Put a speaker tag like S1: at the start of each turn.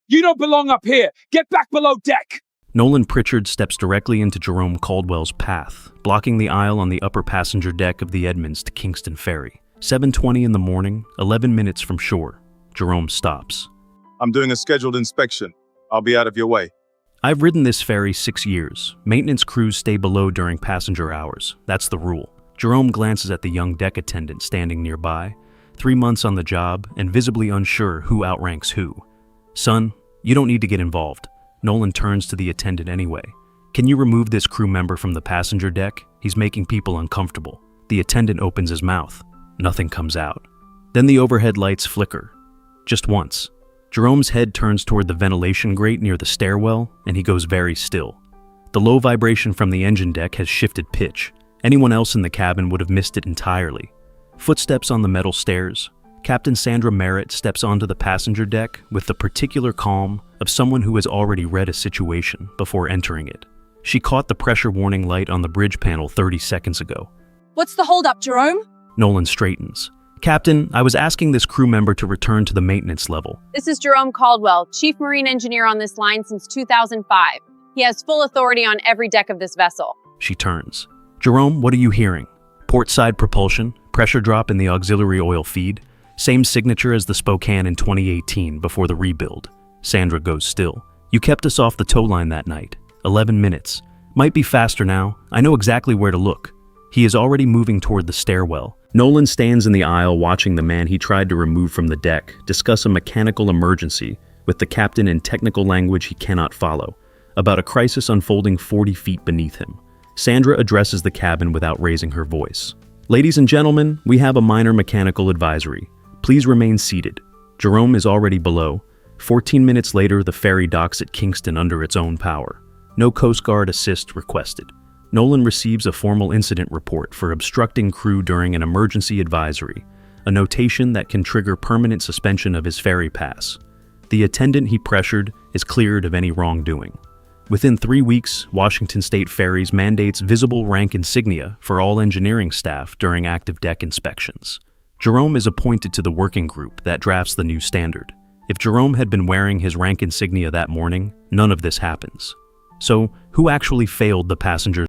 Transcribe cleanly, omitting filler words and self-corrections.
S1: You don't belong up here. Get back below deck.
S2: Nolan Pritchard steps directly into Jerome Caldwell's path, blocking the aisle on the upper passenger deck of the Edmonds to Kingston Ferry. 7:20 in the morning, 11 minutes from shore. Jerome stops.
S3: I'm doing a scheduled inspection. I'll be out of your way.
S2: I've ridden this ferry 6 years. Maintenance crews stay below during passenger hours. That's the rule. Jerome glances at the young deck attendant standing nearby, 3 months on the job and visibly unsure who outranks who. Son, you don't need to get involved. Nolan turns to the attendant anyway. Can you remove this crew member from the passenger deck? He's making people uncomfortable. The attendant opens his mouth. Nothing comes out. Then the overhead lights flicker. Just once. Jerome's head turns toward the ventilation grate near the stairwell, and he goes very still. The low vibration from the engine deck has shifted pitch. Anyone else in the cabin would have missed it entirely. Footsteps on the metal stairs. Captain Sandra Merritt steps onto the passenger deck with the particular calm of someone who has already read a situation before entering it. She caught the pressure warning light on the bridge panel 30 seconds ago.
S4: What's the holdup, Jerome?
S2: Nolan straightens. Captain, I was asking this crew member to return to the maintenance level.
S5: This is Jerome Caldwell, Chief Marine Engineer on this line since 2005. He has full authority on every deck of this vessel.
S2: She turns. Jerome, what are you hearing? Port side propulsion, pressure drop in the auxiliary oil feed, same signature as the Spokane in 2018 before the rebuild. Sandra goes still. You kept us off the tow line that night. 11 minutes. Might be faster now. I know exactly where to look. He is already moving toward the stairwell. Nolan stands in the aisle watching the man he tried to remove from the deck discuss a mechanical emergency with the captain in technical language he cannot follow, about a crisis unfolding 40 feet beneath him. Sandra addresses the cabin without raising her voice. Ladies and gentlemen, we have a minor mechanical advisory. Please remain seated. Jerome is already below. 14 minutes later, the ferry docks at Kingston under its own power. No Coast Guard assist requested. Nolan receives a formal incident report for obstructing crew during an emergency advisory, a notation that can trigger permanent suspension of his ferry pass. The attendant he pressured is cleared of any wrongdoing. Within 3 weeks, Washington State Ferries mandates visible rank insignia for all engineering staff during active deck inspections. Jerome is appointed to the working group that drafts the new standard. If Jerome had been wearing his rank insignia that morning, none of this happens. So, who actually failed the passengers?